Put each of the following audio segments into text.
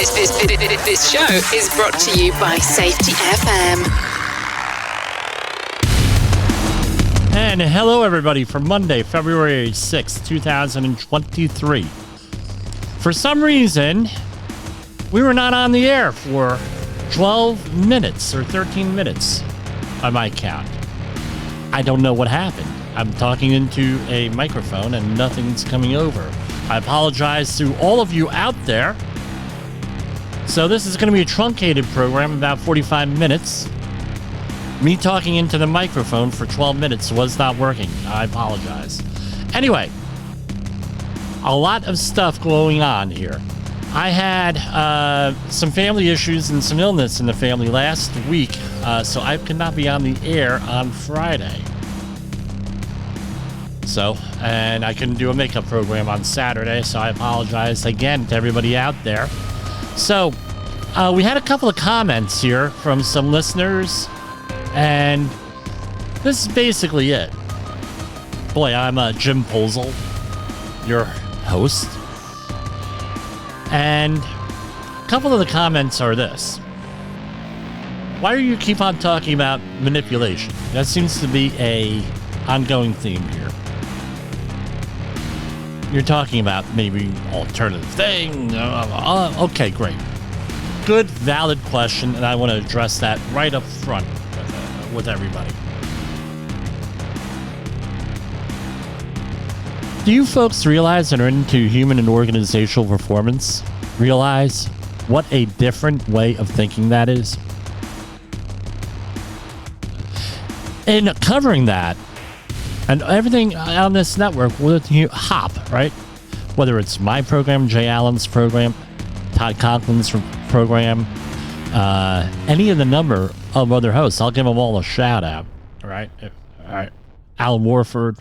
This show is brought to you by Safety FM. And hello, everybody, for Monday, February 6th, 2023. For some reason, we were not on the air for 12 minutes or 13 minutes on my count. I don't know what happened. I'm talking into a microphone and nothing's coming over. I apologize to all of you out there. So this is going to be a truncated program, about 45 minutes. Me talking into the microphone for 12 minutes was not working. I apologize. Anyway, a lot of stuff going on here. I had some family issues and some illness in the family last week, so I could not be on the air on Friday. So, and I couldn't do a makeup program on Saturday, so I apologize again to everybody out there. So, we had a couple of comments here from some listeners, and this is basically it. Boy, I'm Jim Posel, your host. And a couple of the comments are this. Why do you keep on talking about manipulation? That seems to be a ongoing theme here. You're talking about maybe alternative thing. Okay, great. Good, valid question, and I want to address that right up front with everybody. Do you folks realize that are into human and organizational performance? Realize what a different way of thinking that is? In covering that, and everything on this network with HOP, right? Whether it's my program, Jay Allen's program, Todd Conklin's program, any of the number of other hosts, I'll give them all a shout out. All right. Alan Warford,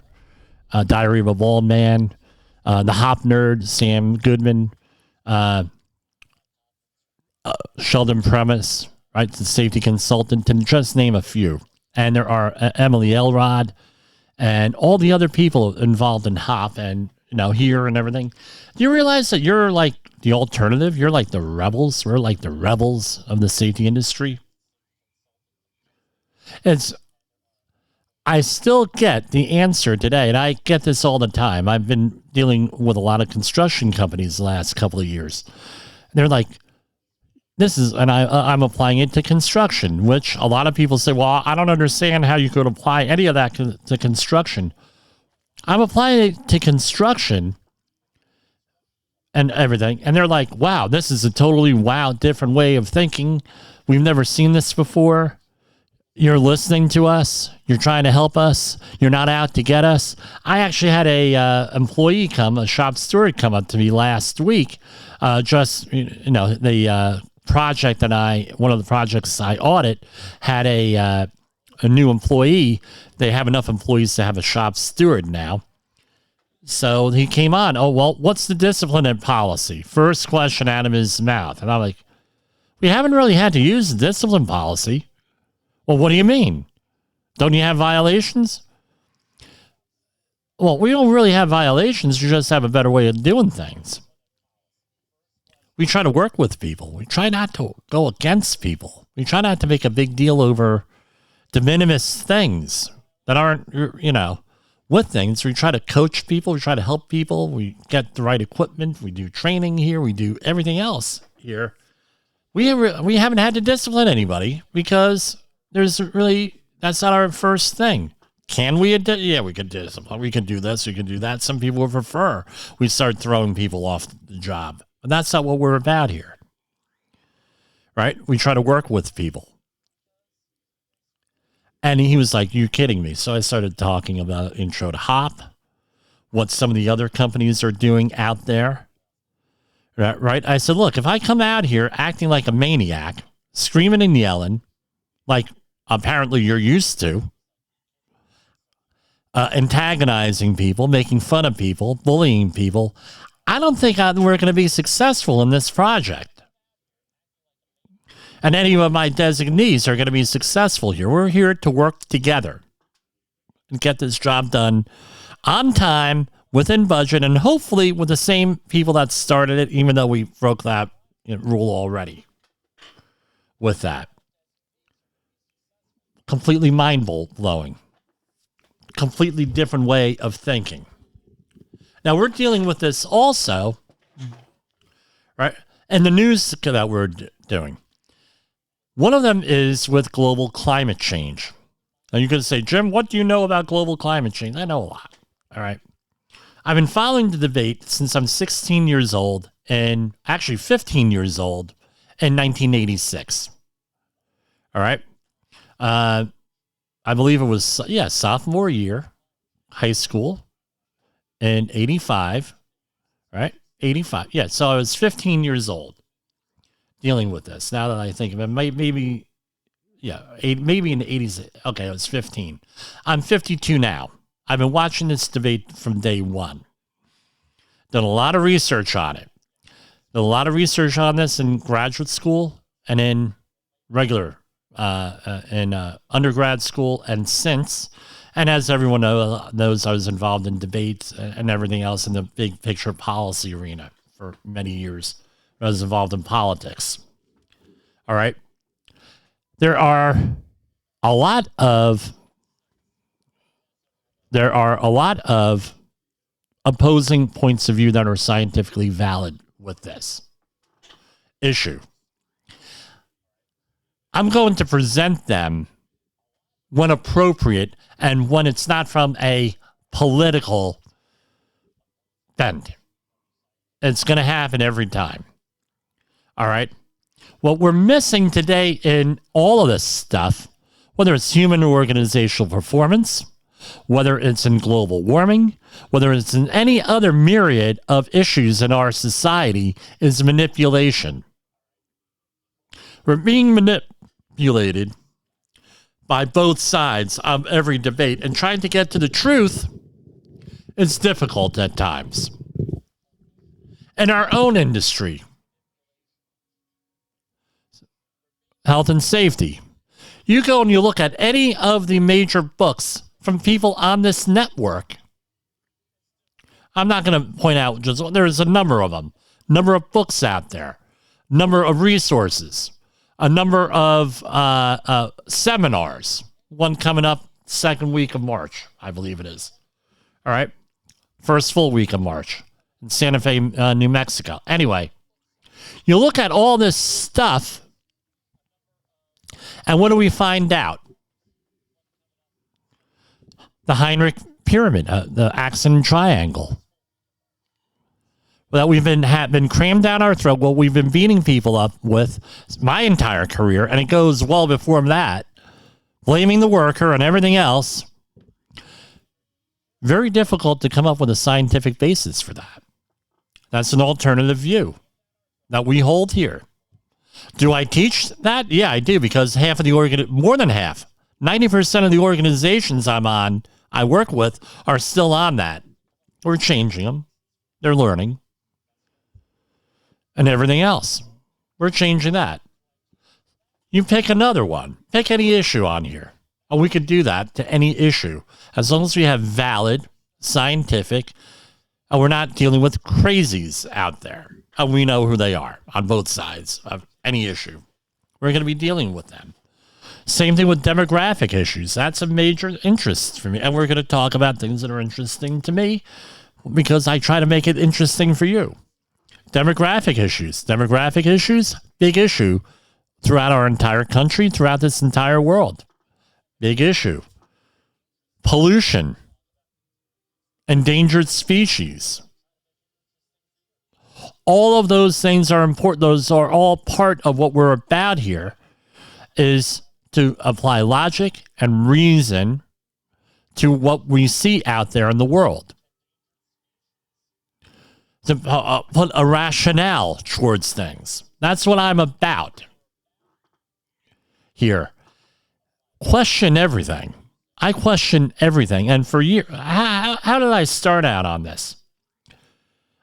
Diary of a Bald Man, the Hop Nerd, Sam Goodman, Sheldon Premise, right? The safety consultant, to just name a few. And there are Emily Elrod, and all the other people involved in HOP and, here and everything. Do you realize that you're like the alternative? You're like the rebels. We're like the rebels of the safety industry. I still get the answer today, and I get this all the time. I've been dealing with a lot of construction companies the last couple of years. They're like, I'm applying it to construction, which a lot of people say, well, I don't understand how you could apply any of that to construction. I'm applying it to construction and everything. And they're like, wow, this is a totally different way of thinking. We've never seen this before. You're listening to us. You're trying to help us. You're not out to get us. I actually had a employee a shop steward come up to me last week. The project one of the projects I audit had a new employee. They have enough employees to have a shop steward now. So he came on. Oh, well, what's the discipline and policy? First question out of his mouth. And I'm like, we haven't really had to use the discipline policy. Well, what do you mean? Don't you have violations? Well, we don't really have violations. You just have a better way of doing things. We try to work with people. We try not to go against people. We try not to make a big deal over de minimis things that aren't, with things. We try to coach people. We try to help people. We get the right equipment. We do training here. We do everything else here. We haven't had to discipline anybody because that's not our first thing. Can we? Yeah, we could discipline. We can do this. We can do that. Some people would prefer we start throwing people off the job. But that's not what we're about here, right? We try to work with people. And he was like, you're kidding me. So I started talking about intro to HOP, what some of the other companies are doing out there, right? I said, look, if I come out here acting like a maniac, screaming and yelling, like apparently you're used to, antagonizing people, making fun of people, bullying people, I don't think we're going to be successful in this project. And any of my designees are going to be successful here. We're here to work together and get this job done on time, within budget, and hopefully with the same people that started it, even though we broke that rule already with that. Completely mind-blowing. Completely different way of thinking. Now, we're dealing with this also, right? And the news that we're doing. One of them is with global climate change. Now, you're going to say, Jim, what do you know about global climate change? I know a lot. All right. I've been following the debate since I'm 16 years old and actually 15 years old in 1986. All right. I believe it was, sophomore year, high school in 85, right? 85. Yeah. So I was 15 years old dealing with this. Now that I think of it, maybe in the 80s. Okay. I was 15. I'm 52 now. I've been watching this debate from day one. Done a lot of research on it. Done a lot of research on this in graduate school and in regular, in undergrad school and since. And as everyone knows, I was involved in debates and everything else in the big picture policy arena for many years. I was involved in politics. All right. There are a lot of opposing points of view that are scientifically valid with this issue. I'm going to present them when appropriate and when it's not from a political bent. It's going to happen every time. All right. What we're missing today in all of this stuff, whether it's human or organizational performance, whether it's in global warming, whether it's in any other myriad of issues in our society, is manipulation. We're being manipulated by both sides of every debate, and trying to get to the truth is difficult at times. In our own industry, health and safety, you go and you look at any of the major books from people on this network. I'm not going to point out, there's a number of them, number of books out there, number of resources, a number of seminars, one coming up second week of March, I believe it is. All right. First full week of March in Santa Fe, New Mexico. Anyway, you look at all this stuff, and what do we find out? The Heinrich Pyramid, the Axon Triangle. That we've been crammed down our throat, what we've been beating people up with my entire career, and it goes well before that, blaming the worker and everything else. Very difficult to come up with a scientific basis for that. That's an alternative view that we hold here. Do I teach that? Yeah, I do, because more than half, 90% of the organizations I work with are still on that. We're changing them. They're learning. And everything else. We're changing that. You pick another one. Pick any issue on here. And we could do that to any issue. As long as we have valid, scientific, and we're not dealing with crazies out there. And we know who they are on both sides of any issue. We're going to be dealing with them. Same thing with demographic issues. That's a major interest for me. And we're going to talk about things that are interesting to me because I try to make it interesting for you. Demographic issues, big issue throughout our entire country, throughout this entire world. Big issue. Pollution. Endangered species. All of those things are important. Those are all part of what we're about here, is to apply logic and reason to what we see out there in the world. To put a rationale towards things. That's what I'm about here. Question everything. I question everything. And for years, how did I start out on this?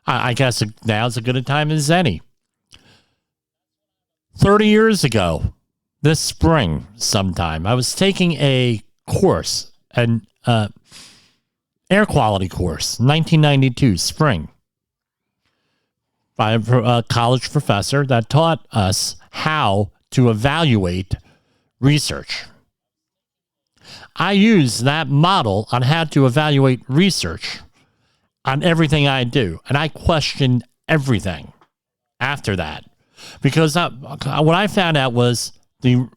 I guess now's as good a time as any. 30 years ago, this spring sometime, I was taking a course, an air quality course, 1992, spring. by a college professor that taught us how to evaluate research. I use that model on how to evaluate research on everything I do, and I question everything after that, because what I found out was the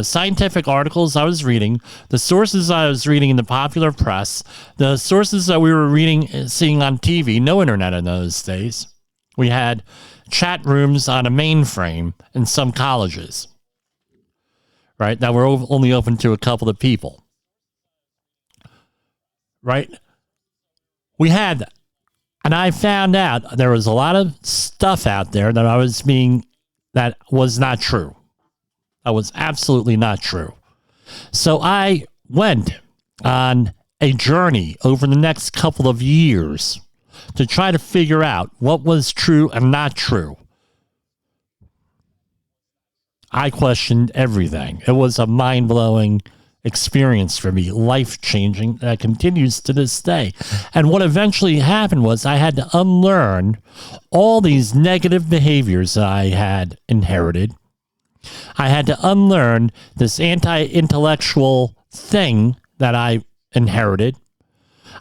scientific articles I was reading, the sources I was reading in the popular press, the sources that we were reading, seeing on TV, no internet in those days. We had chat rooms on a mainframe in some colleges, right, that were only open to a couple of people, right? We had that. And I found out there was a lot of stuff out there that was not true. That was absolutely not true. So I went on a journey over the next couple of years to try to figure out what was true and not true. I questioned everything. It was a mind-blowing experience for me, life-changing, that continues to this day. And what eventually happened was I had to unlearn all these negative behaviors that I had inherited. I had to unlearn this anti-intellectual thing that I inherited.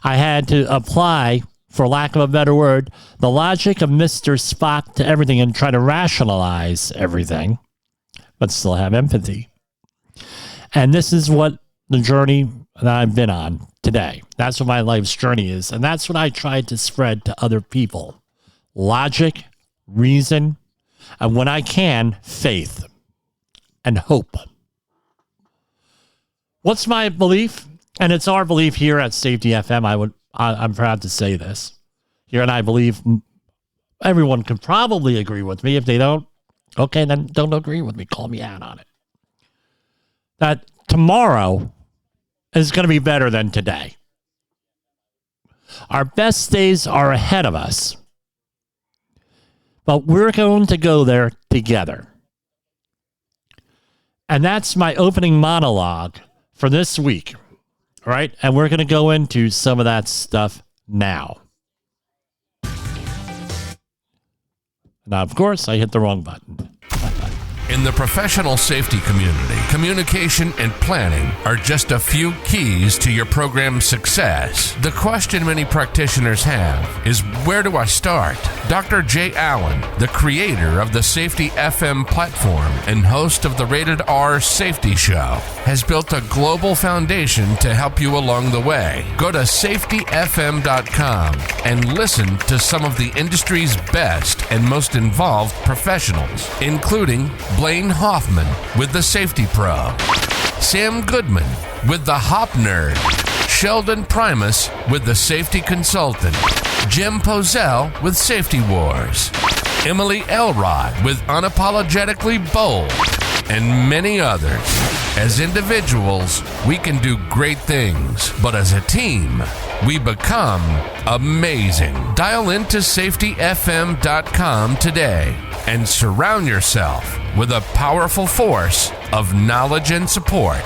I had to apply, for lack of a better word, the logic of Mr. Spock to everything and try to rationalize everything, but still have empathy. And this is what the journey that I've been on today. That's what my life's journey is. And that's what I tried to spread to other people. Logic, reason, and when I can, faith and hope. What's my belief? And it's our belief here at Safety FM. I'm proud to say this here. And I believe everyone can probably agree with me. If they don't, okay, then don't agree with me. Call me out on it. That tomorrow is going to be better than today. Our best days are ahead of us, but we're going to go there together. And that's my opening monologue for this week, right? And we're going to go into some of that stuff now. Now, of course, I hit the wrong button. In the professional safety community, communication and planning are just a few keys to your program's success. The question many practitioners have is, where do I start? Dr. Jay Allen, the creator of the Safety FM platform and host of the Rated R Safety Show, has built a global foundation to help you along the way. Go to safetyfm.com and listen to some of the industry's best and most involved professionals, including Blaine Hoffman with the Safety Pro, Sam Goodman with the Hop Nerd, Sheldon Primus with the Safety Consultant, Jim Pozell with Safety Wars, Emily Elrod with Unapologetically Bold, and many others. As individuals, we can do great things, but as a team, we become amazing. Dial into safetyfm.com today and surround yourself with a powerful force of knowledge and support.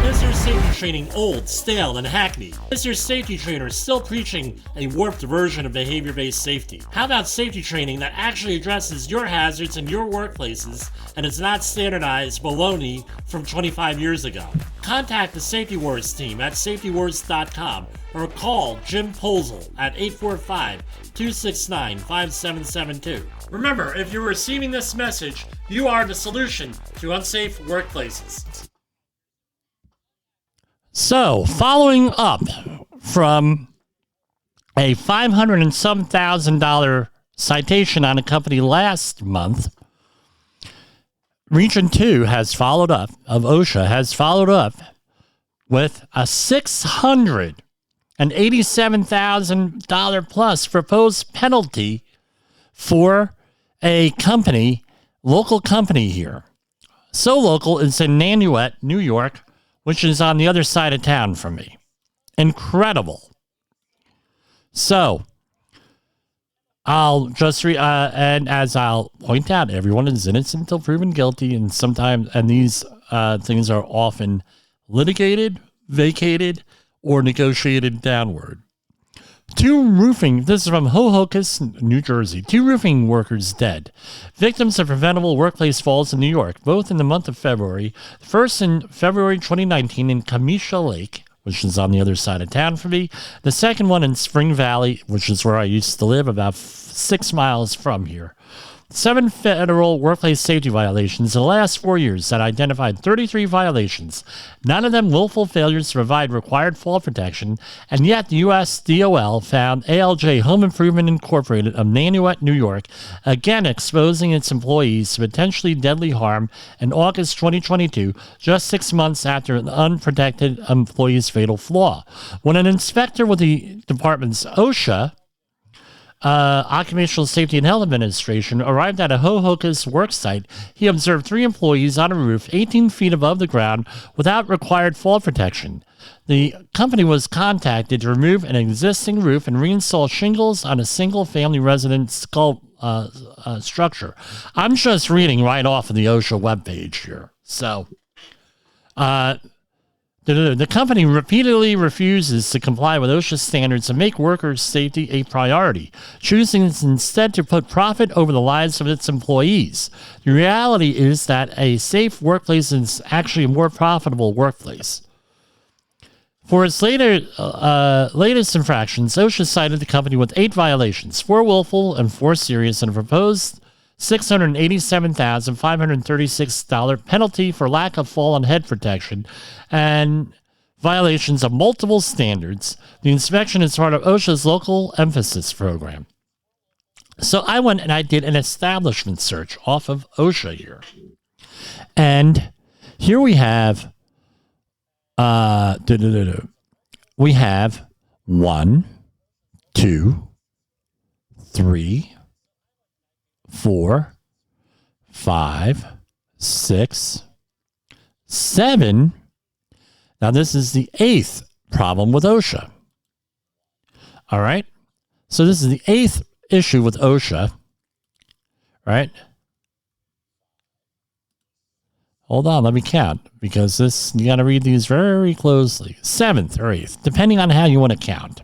Is your safety training old, stale, and hackneyed? Is your safety trainer still preaching a warped version of behavior-based safety? How about safety training that actually addresses your hazards in your workplaces and is not standardized baloney from 25 years ago? Contact the Safety Wars team at safetywars.com or call Jim Pozell at 845-269-5772. Remember, if you're receiving this message, you are the solution to unsafe workplaces. So, following up from a $500 and some thousand citation on a company last month, Region 2 has followed up, of OSHA, has followed up with a $687,000 plus proposed penalty for a company, local company here. So local, it's in Nanuet, New York, which is on the other side of town from me. Incredible. So, I'll just and as I'll point out, everyone is innocent until proven guilty, and sometimes, and these things are often litigated, vacated, or negotiated downward. This is from Hohokus, New Jersey. 2 roofing workers dead. Victims of preventable workplace falls in New York, both in the month of February. The first in February 2019 in Camisha Lake, which is on the other side of town for me. The second one in Spring Valley, which is where I used to live, about 6 miles from here. 7 federal workplace safety violations in the last 4 years that identified 33 violations, none of them willful failures to provide required fall protection, and yet the U.S. DOL found ALJ Home Improvement Incorporated of Nanuet, New York, again exposing its employees to potentially deadly harm in August 2022, just 6 months after an unprotected employee's fatal flaw. When an inspector with the department's OSHA, Occupational Safety and Health Administration, arrived at a Hohokus work site, he observed 3 employees on a roof 18 feet above the ground without required fall protection. The company was contacted to remove an existing roof and reinstall shingles on a single-family residence structure. I'm just reading right off of the OSHA webpage here. So, the company repeatedly refuses to comply with OSHA standards and make workers' safety a priority, choosing instead to put profit over the lives of its employees. The reality is that a safe workplace is actually a more profitable workplace. For its latest infractions, OSHA cited the company with 8 violations, 4 willful and 4 serious, and a proposed $687,536 penalty for lack of fall and head protection and violations of multiple standards. The inspection is part of OSHA's local emphasis program. So I went and I did an establishment search off of OSHA here. And here we have, we have 1, 2, 3, 4, 5, 6, 7. Now, this is the 8th problem with OSHA. All right. So this is the 8th issue with OSHA. Right. Hold on. Let me count, because you got to read these very closely. 7th or 8th, depending on how you want to count.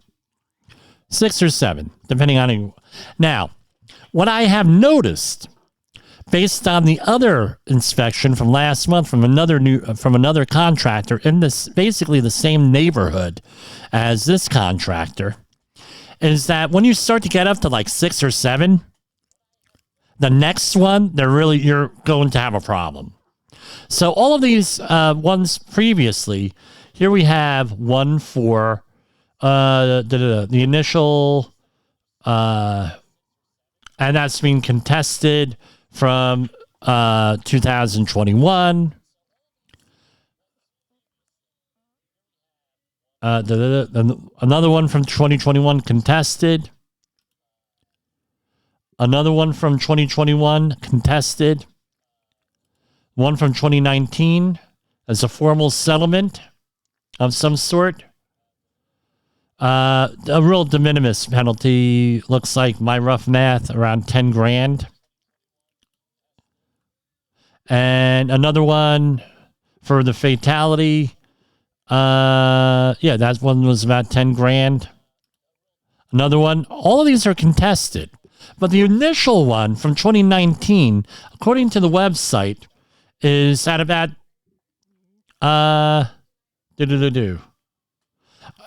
6 or 7, depending on you. Now, what I have noticed, based on the other inspection from last month from another contractor in this basically the same neighborhood as this contractor, is that when you start to get up to like 6 or 7, the next one you're going to have a problem. So all of these ones previously, here we have one for the initial. And that's being contested from 2021. Another one from 2021 contested. Another one from 2021 contested. One from 2019 as a formal settlement of some sort. A real de minimis penalty, looks like my rough math, around 10 grand. And another one for the fatality. That one was about 10 grand. Another one. All of these are contested. But the initial one from 2019, according to the website, is at about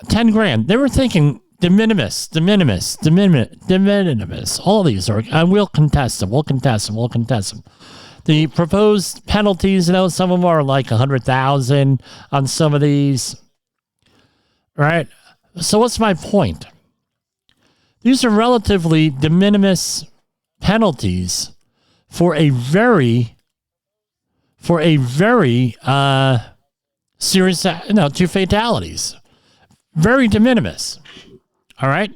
10 grand. They were thinking de minimis. All these are, and we'll contest them. The proposed penalties, some of them are like 100,000 on some of these. Right? So what's my point? These are relatively de minimis penalties for a very serious, 2 fatalities. Very de minimis. All right.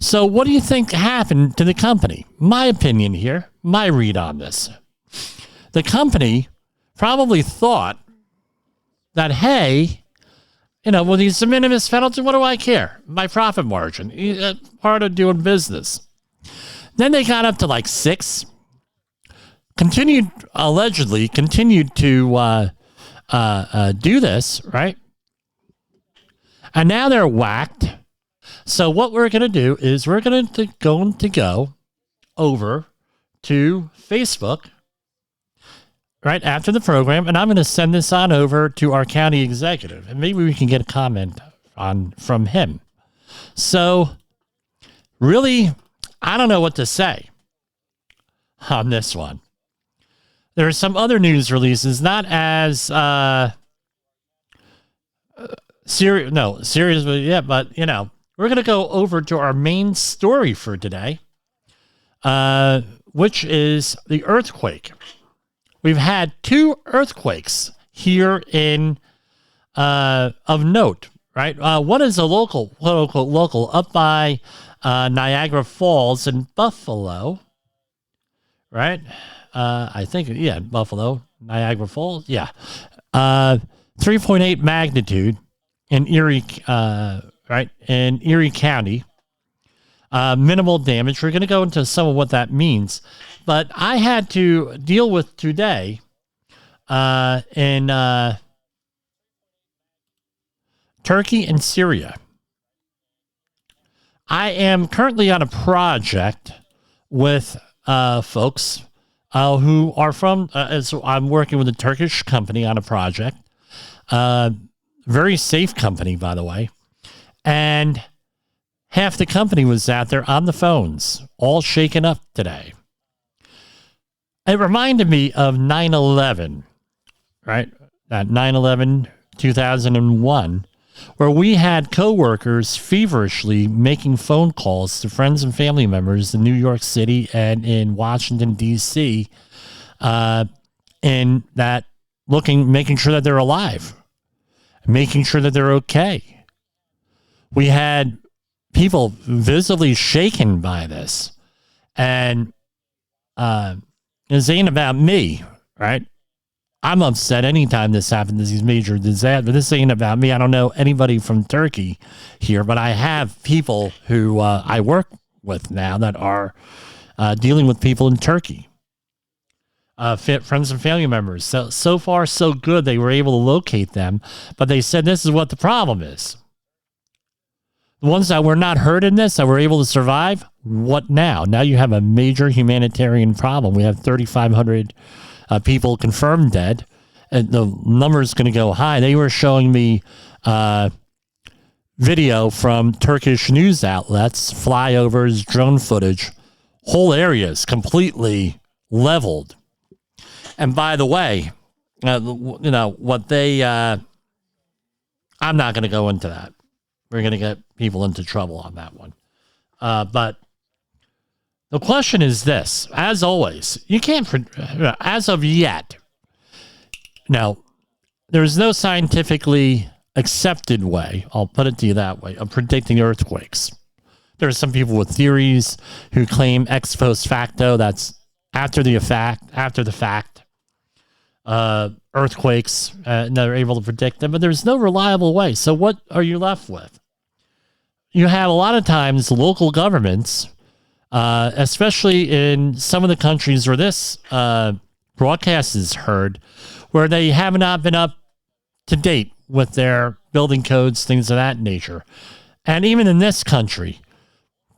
So what do you think happened to the company? My opinion here, my read on this. The company probably thought that, hey, with these de minimis penalties, what do I care? My profit margin, part of doing business. Then they got up to like 6, allegedly continued to do this, right? And now they're whacked. So what we're going to do is we're going to go over to Facebook right after the program, and I'm going to send this on over to our county executive, and maybe we can get a comment from him. So really, I don't know what to say on this one. There are some other news releases, not as serious, but we're going to go over to our main story for today, which is the earthquake. We've had 2 earthquakes here in of note, right? One is a local, quote unquote, local up by Niagara Falls in Buffalo, right? I think, Buffalo, Niagara Falls, 3.8 magnitude in Erie, in Erie County. Minimal damage. We're going to go into some of what that means. But I had to deal with today in Turkey and Syria. I am currently on a project with folks who are from, so I'm working with a Turkish company on a project. Very safe company, by the way. And half the company was out there on the phones, all shaken up today. It reminded me of 9/11, right? That 9/11, 2001, where we had coworkers feverishly making phone calls to friends and family members in New York City and in Washington, D.C., in that making sure that they're alive, making sure that they're okay. We had people visibly shaken by this. And this ain't about me, right? I'm upset anytime this happens, these major disasters. But this ain't about me. I don't know anybody from Turkey here, but I have people who I work with now that are dealing with people in Turkey. Friends and family members. So far, so good. They were able to locate them, but they said this is what the problem is. The ones that were not hurt in this, that were able to survive, what now? Now you have a major humanitarian problem. We have 3,500 people confirmed dead, and the number is going to go high. They were showing me video from Turkish news outlets, flyovers, drone footage, whole areas completely leveled. And by the way, what they, I'm not going to go into that. We're going to get people into trouble on that one. But the question is this, as always, you can't, as of yet, now, there's no scientifically accepted way, I'll put it to you that way, of predicting earthquakes. There are some people with theories who claim ex post facto, that's after the fact, earthquakes, and they're able to predict them, but there's no reliable way. So what are you left with? You have a lot of times local governments, especially in some of the countries where this broadcast is heard, where they have not been up to date with their building codes, things of that nature. And even in this country,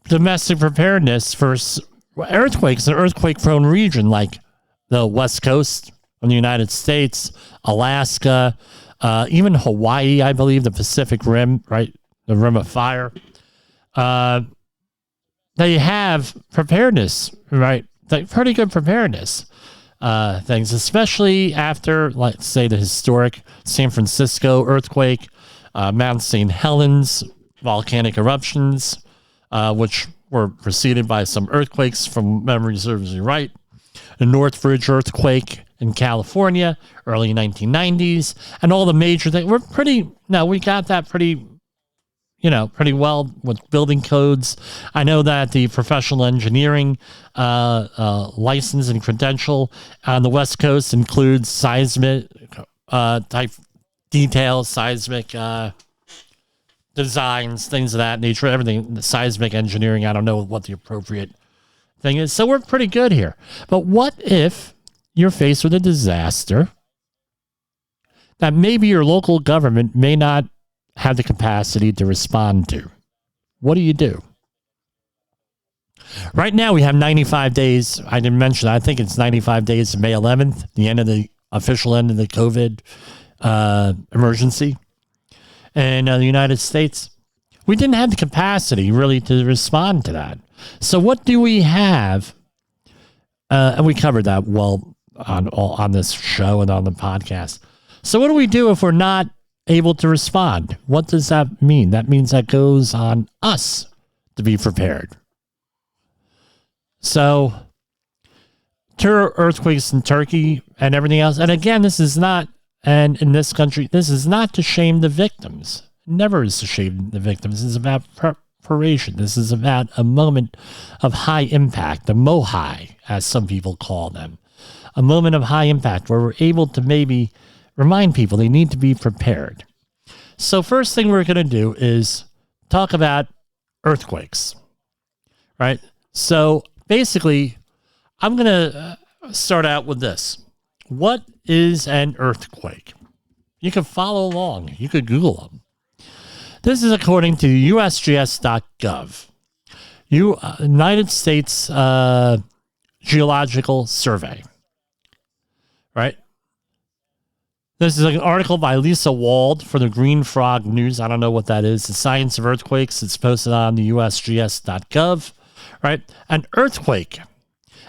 domestic preparedness for earthquakes, an earthquake-prone region like the West Coast of the United States, Alaska, even Hawaii, I believe, the Pacific Rim, right? The Rim of Fire. They have preparedness, right? Like pretty good preparedness things, especially after, let's say, the historic San Francisco earthquake, Mount St. Helens volcanic eruptions, which were preceded by some earthquakes, from memory serves me right. The Northridge earthquake in California, early 1990s, and all the major things. We got that pretty well with building codes. I know that the professional engineering license and credential on the West Coast includes seismic type details, seismic designs, things of that nature, everything, the seismic engineering. I don't know what the appropriate thing is. So we're pretty good here. But what if you're faced with a disaster that maybe your local government may not have the capacity to respond to? what do you do? Right now, we have 95 days. I didn't mention, I think it's 95 days to May 11th, the end of the official end of the COVID emergency in the United States. We didn't have the capacity really to respond to that. So what do we have? And we covered that well on this show and on the podcast. So what do we do if we're not able to respond? What does that mean? That means that goes on us to be prepared. So, earthquakes in Turkey and everything else. And again, this is not, and in this country, this is not to shame the victims. Never is to shame the victims. This is about preparation. This is about a moment of high impact, a MOHI, as some people call them. A moment of high impact where we're able to maybe remind people they need to be prepared. So first thing we're going to do is talk about earthquakes, right? So basically, I'm going to start out with this. What is an earthquake? You can follow along. You could Google them. This is according to USGS.gov, United States Geological Survey, right? This is an article by Lisa Wald for the Green Frog News. I don't know what that is. The Science of Earthquakes. It's posted on the USGS.gov. Right? An earthquake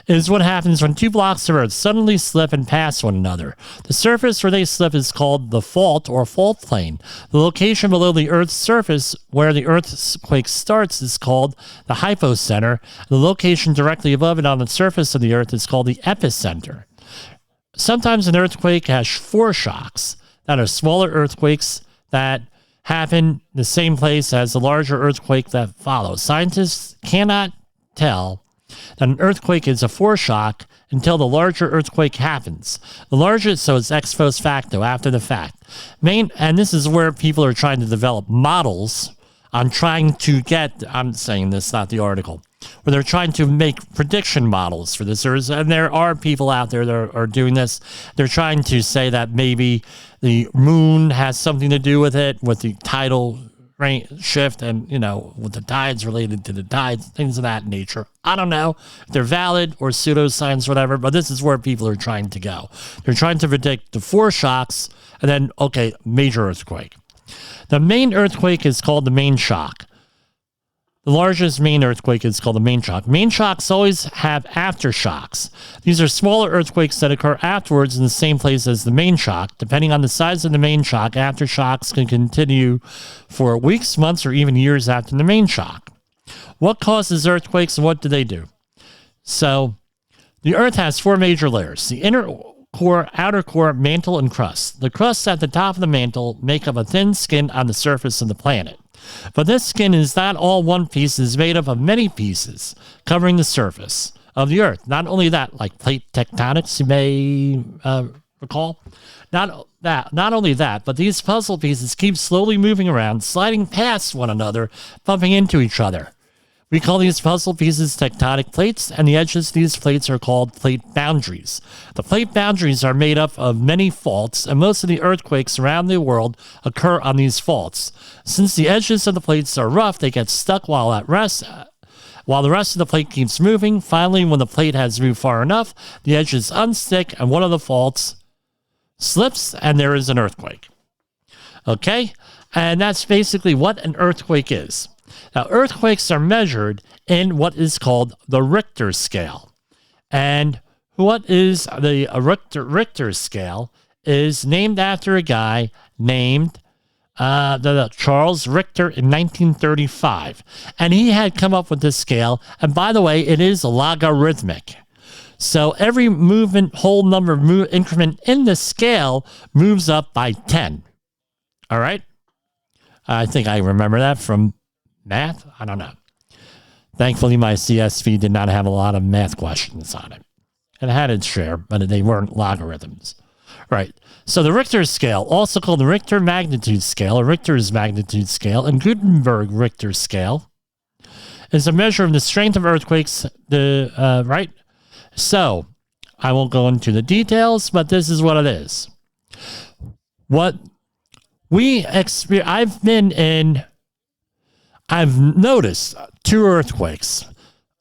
is what happens when two blocks of earth suddenly slip and pass one another. The surface where they slip is called the fault or fault plane. The location below the earth's surface where the earthquake starts is called the hypocenter. The location directly above it on the surface of the earth is called the epicenter. Sometimes an earthquake has foreshocks that are smaller earthquakes that happen the same place as the larger earthquake that follows. Scientists cannot tell that an earthquake is a foreshock until the larger earthquake happens. The larger, so it's ex post facto, after the fact. And this is where people are trying to develop models on trying to get, I'm saying this, not the article, where they're trying to make prediction models for this. And there are people out there that are doing this. They're trying to say that maybe the moon has something to do with it, with the tidal shift and, with the tides related to the tides, things of that nature. I don't know if they're valid or pseudoscience, whatever, but this is where people are trying to go. They're trying to predict the foreshocks and then, okay, major earthquake. The main earthquake is called the main shock. The largest main earthquake is called the main shock. Main shocks always have aftershocks. These are smaller earthquakes that occur afterwards in the same place as the main shock. Depending on the size of the main shock, aftershocks can continue for weeks, months, or even years after the main shock. What causes earthquakes and what do they do? So, the Earth has four major layers: the inner core, outer core, mantle, and crust. The crusts at the top of the mantle make up a thin skin on the surface of the planet. But this skin is not all one piece. It is made up of many pieces covering the surface of the Earth. Not only that, like plate tectonics, you may recall. Not only that, but these puzzle pieces keep slowly moving around, sliding past one another, bumping into each other. We call these puzzle pieces tectonic plates, and the edges of these plates are called plate boundaries. The plate boundaries are made up of many faults, and most of the earthquakes around the world occur on these faults. Since the edges of the plates are rough, they get stuck while at rest, while the rest of the plate keeps moving. Finally, when the plate has moved far enough, the edges unstick, and one of the faults slips, and there is an earthquake. Okay? And that's basically what an earthquake is. Now, earthquakes are measured in what is called the Richter scale. And what is the Richter scale is named after a guy named Charles Richter in 1935. And he had come up with this scale. And by the way, it is logarithmic. So every whole number increment in the scale moves up by 10. All right? I think I remember that from math? I don't know. Thankfully, my CSV did not have a lot of math questions on it. It had its share, but they weren't logarithms. Right. So the Richter scale, also called the Richter magnitude scale, or Richter's magnitude scale, and Gutenberg Richter scale, is a measure of the strength of earthquakes. Right. So I won't go into the details, but this is what it is. What we experience, I've noticed 2 earthquakes.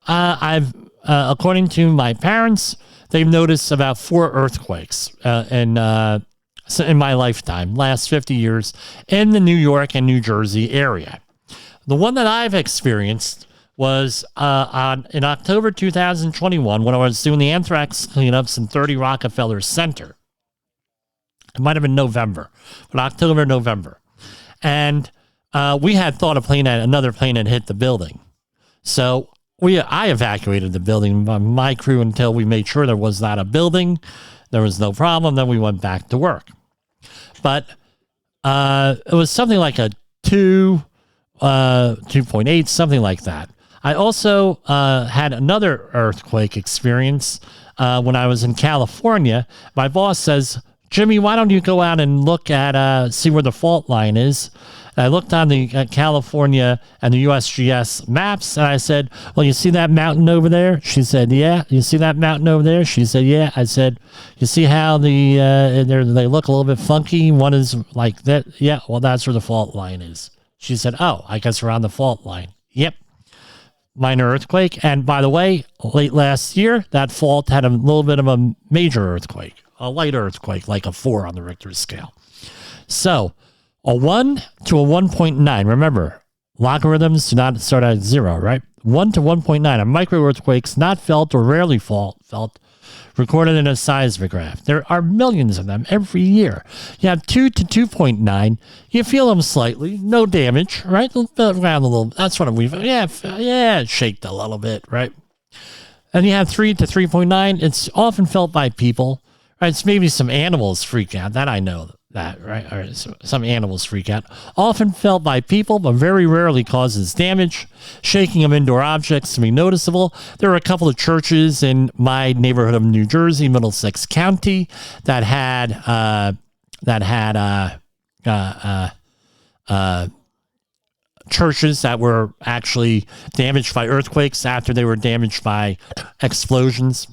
According to my parents, they've noticed about 4 earthquakes in my lifetime, last 50 years, in the New York and New Jersey area. The one that I've experienced was in October 2021 when I was doing the anthrax cleanups in 30 Rockefeller Center. It might have been November, but October, November. And we had thought another plane had hit the building. So I evacuated the building, my crew, until we made sure there was not a building. There was no problem. Then we went back to work. But it was something like a 2.8, something like that. I also had another earthquake experience when I was in California. My boss says, Jimmy, why don't you go out and look at, see where the fault line is? And I looked on the California and the USGS maps, and I said, well, you see that mountain over there? She said, yeah. You see that mountain over there? She said, yeah. I said, you see how they look a little bit funky? One is like that. Yeah, well, that's where the fault line is. She said, oh, I guess we're on the fault line. Yep. Minor earthquake. And by the way, late last year, that fault had a little bit of a major earthquake, a light earthquake, like a 4 on the Richter scale. So a 1 to a 1.9. Remember, logarithms do not start at 0, right? 1 to 1.9 are micro earthquakes not felt or rarely felt, recorded in a seismograph. There are millions of them every year. You have 2 to 2.9. You feel them slightly, no damage, right? Around a little. That's what we've. Yeah, shaked a little bit, right? And you have 3 to 3.9. It's often felt by people. Right? It's maybe some animals freak out. That I know. That, right? Or some animals freak out. Often felt by people, but very rarely causes damage. Shaking of indoor objects can be noticeable. There are a couple of churches in my neighborhood of New Jersey, Middlesex County, that had churches that were actually damaged by earthquakes after they were damaged by explosions.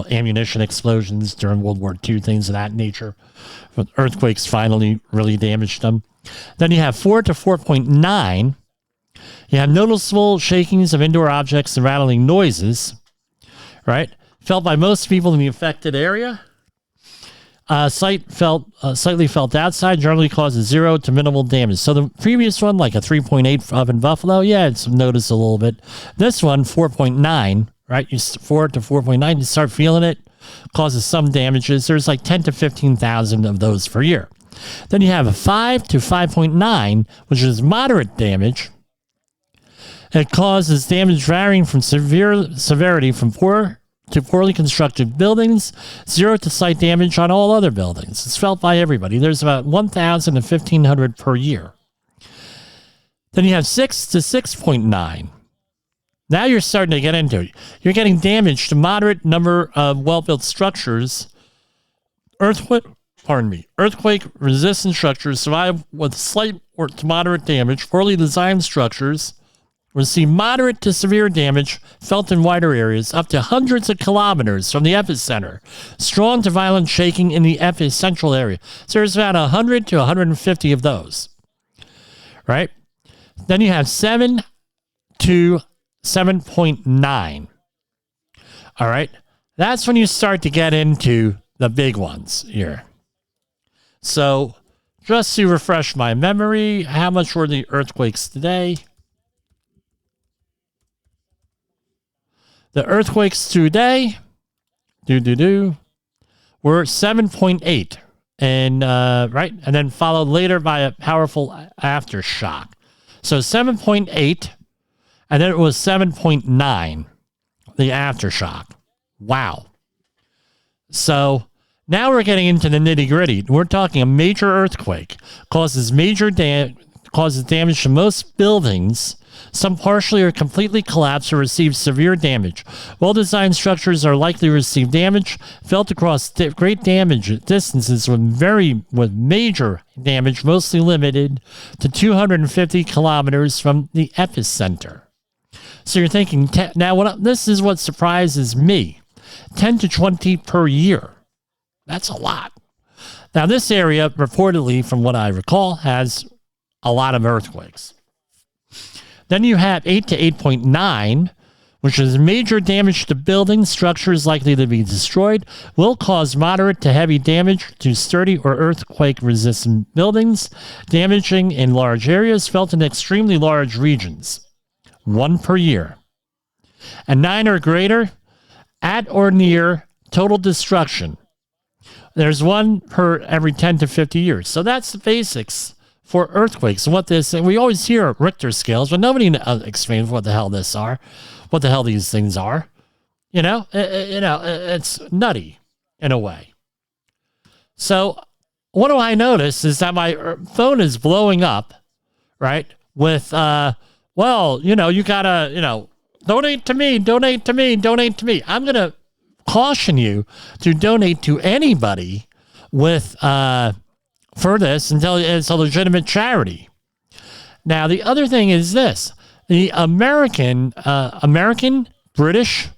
Ammunition explosions during World War II, things of that nature. But earthquakes finally really damaged them. Then you have 4 to 4.9. You have noticeable shakings of indoor objects and rattling noises, right? Felt by most people in the affected area. Slightly felt outside, generally causes 0 to minimal damage. So the previous one, like a 3.8 up in Buffalo, yeah, it's noticed a little bit. This one, 4.9, right? 4 to 4.9, you start feeling it, causes some damages. There's like 10 to 15,000 of those per year. Then you have a 5 to 5.9, which is moderate damage. It causes damage varying from severity from poor to poorly constructed buildings, 0 to slight damage on all other buildings. It's felt by everybody. There's about 1,000 to 1,500 per year. Then you have 6 to 6.9. Now you're starting to get into it. You're getting damage to moderate number of well-built structures. Earthquake-resistant structures survive with slight or to moderate damage. Poorly designed structures receive moderate to severe damage felt in wider areas, up to hundreds of kilometers from the epicenter. Strong to violent shaking in the epicentral area. So there's about 100 to 150 of those. Right? Then you have 7 to 7.9. All right. That's when you start to get into the big ones here. So just to refresh my memory, how much were the earthquakes today? The earthquakes today, were 7.8. And, right. And then followed later by a powerful aftershock. So 7.8. And then it was 7.9, the aftershock. Wow. So now we're getting into the nitty gritty. We're talking a major earthquake causes damage to most buildings. Some partially or completely collapse or receive severe damage. Well-designed structures are likely to receive damage felt across great damage distances with major damage mostly limited to 250 kilometers from the epicenter. So you're thinking, now this is what surprises me, 10 to 20 per year. That's a lot. Now this area, reportedly, from what I recall, has a lot of earthquakes. Then you have 8 to 8.9, which is major damage to buildings, structures likely to be destroyed, will cause moderate to heavy damage to sturdy or earthquake-resistant buildings, damaging in large areas, felt in extremely large regions. 1 per year. And 9 or greater, at or near total destruction. There's 1 per every 10 to 50 years. So that's the basics for earthquakes. What this, and we always hear Richter scales, but nobody explains what the hell what the hell these things are. It's nutty in a way. So what do I notice is that my phone is blowing up, right? With, you gotta, donate to me, donate to me, donate to me. I'm going to caution you to donate to anybody with, for this until it's a legitimate charity. Now, the other thing is this. The American, British,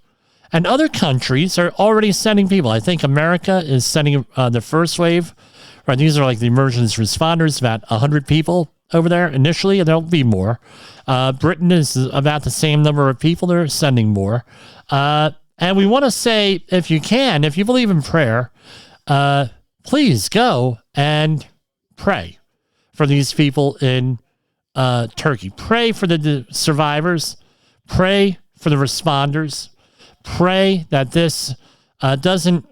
and other countries are already sending people. I think America is sending the first wave. Right, these are like the emergency responders, about 100 people over there initially, and there'll be more. Britain is about the same number of people. They're sending more. And we want to say, if you believe in prayer, please go and pray for these people in Turkey. Pray for the survivors. Pray for the responders. Pray that this doesn't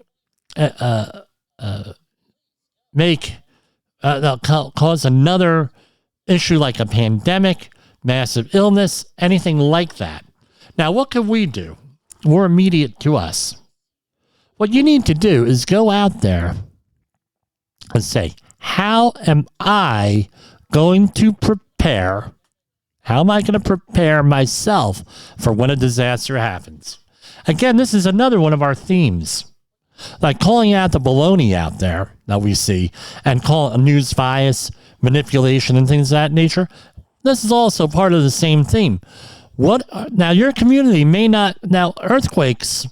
cause another issue like a pandemic, massive illness, anything like that. Now, what can we do? More immediate to us. What you need to do is go out there and say, how am I going to prepare? How am I going to prepare myself for when a disaster happens? Again, this is another one of our themes. Like calling out the baloney out there that we see and call it news bias, manipulation, and things of that nature. This is also part of the same theme. Now, your community may not... Now, earthquakes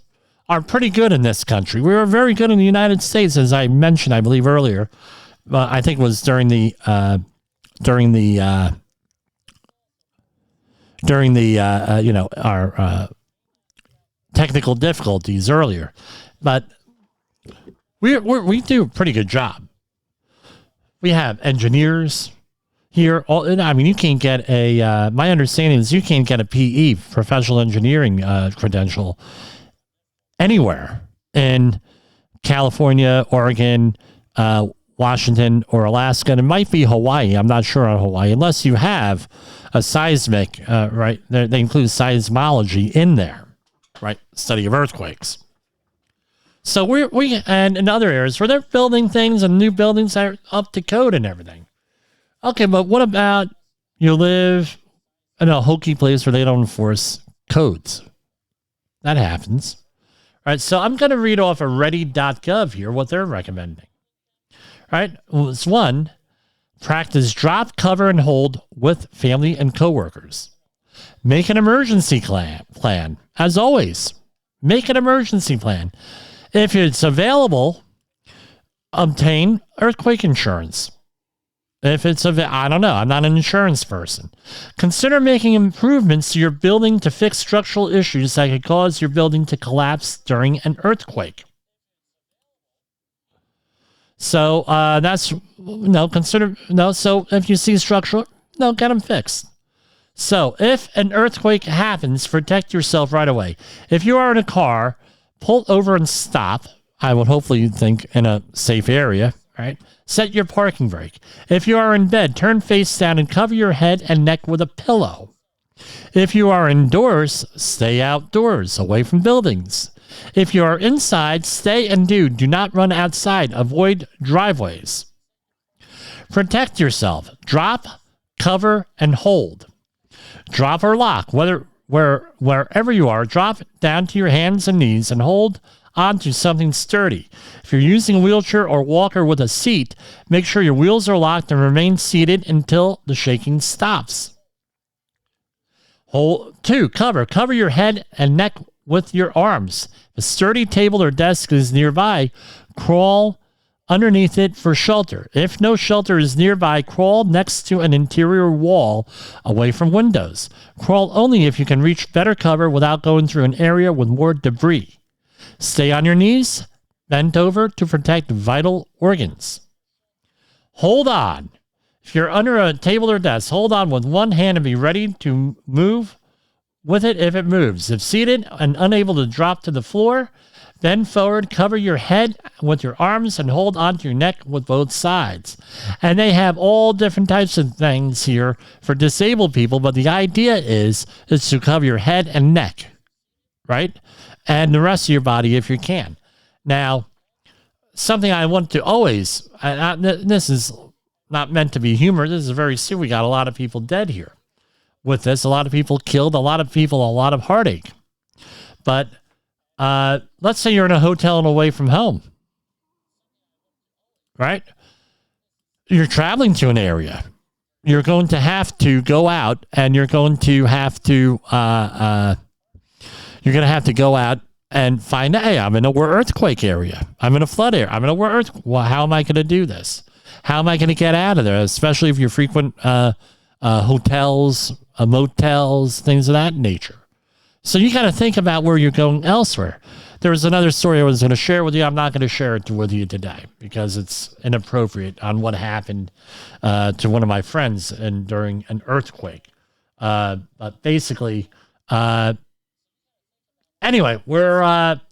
are pretty good in this country. We are very good in the United States, as I mentioned, I believe, earlier. I think it was during the our technical difficulties earlier. But we do a pretty good job. We have engineers here. You can't get my understanding is you can't get a PE, professional engineering credential, anywhere in California, Oregon, Washington, or Alaska. And it might be Hawaii. I'm not sure on Hawaii, unless you have a seismic, right? They include seismology in there, right? Study of earthquakes. So we and in other areas where they're building things and new buildings are up to code and everything. Okay, but what about you live in a hokey place where they don't enforce codes? That happens. All right, so I'm going to read off of ready.gov here what they're recommending. All right, well, it's 1, practice drop, cover, and hold with family and coworkers. Make an emergency plan. As always, make an emergency plan. If it's available, obtain earthquake insurance. If it's I don't know. I'm not an insurance person. Consider making improvements to your building to fix structural issues that could cause your building to collapse during an earthquake. So So if you see structural, get them fixed. So if an earthquake happens, protect yourself right away. If you are in a car, pull over and stop. I would hopefully think in a safe area, right? Set your parking brake. If you are in bed, turn face down and cover your head and neck with a pillow. If you are indoors, stay outdoors, away from buildings. If you are inside, stay and do not run outside. Avoid driveways. Protect yourself. Drop, cover, and hold. Drop or lock, wherever you are, drop down to your hands and knees and hold onto something sturdy. If you're using a wheelchair or walker with a seat, make sure your wheels are locked and remain seated until the shaking stops. 2, cover your head and neck with your arms. If a sturdy table or desk is nearby, crawl underneath it for shelter. If no shelter is nearby, crawl next to an interior wall away from windows. Crawl only if you can reach better cover without going through an area with more debris. Stay on your knees, bent over to protect vital organs. Hold on. If you're under a table or desk, hold on with one hand and be ready to move with it if it moves. If seated and unable to drop to the floor, bend forward, cover your head with your arms, and hold onto your neck with both sides. And they have all different types of things here for disabled people, but the idea is to cover your head and neck, right? And the rest of your body if you can. Now, something I want to always, this is not meant to be humor, this is very serious. We got a lot of people dead here with this, a lot of people killed, a lot of people, a lot of heartache. But let's say you're in a hotel and away from home, right? You're traveling to an area. You're going to have to go out, and you're going to have to go out and find, hey, I'm in a earthquake area. I'm in a flood area. I'm in a earthquake. Well, how am I going to do this? How am I going to get out of there? Especially if you're frequent hotels, motels, things of that nature. So you got to think about where you're going elsewhere. There was another story I was going to share with you. I'm not going to share it with you today because it's inappropriate on what happened to one of my friends during an earthquake. But basically, anyway,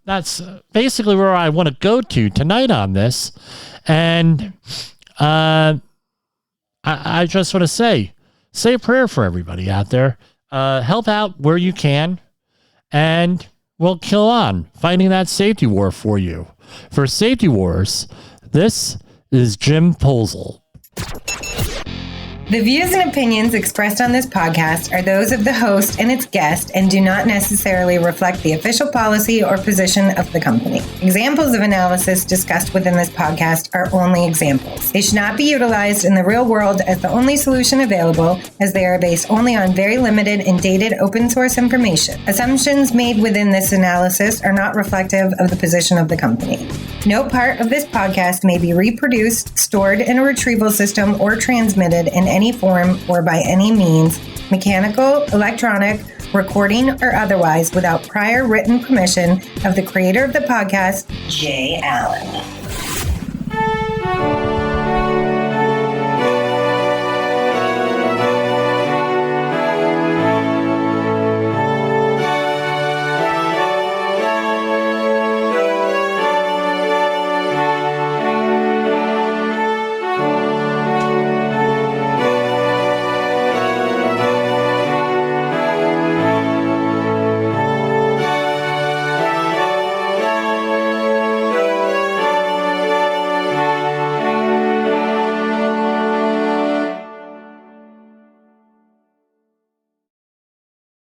that's basically where I want to go to tonight on this. And I just want to say a prayer for everybody out there. Help out where you can. And we'll kill on fighting that safety war for you. For Safety Wars, this is Jim Posel. The views and opinions expressed on this podcast are those of the host and its guest and do not necessarily reflect the official policy or position of the company. Examples of analysis discussed within this podcast are only examples. They should not be utilized in the real world as the only solution available, as they are based only on very limited and dated open source information. Assumptions made within this analysis are not reflective of the position of the company. No part of this podcast may be reproduced, stored in a retrieval system, or transmitted in any form or by any means, mechanical, electronic, recording, or otherwise, without prior written permission of the creator of the podcast, Jay Allen.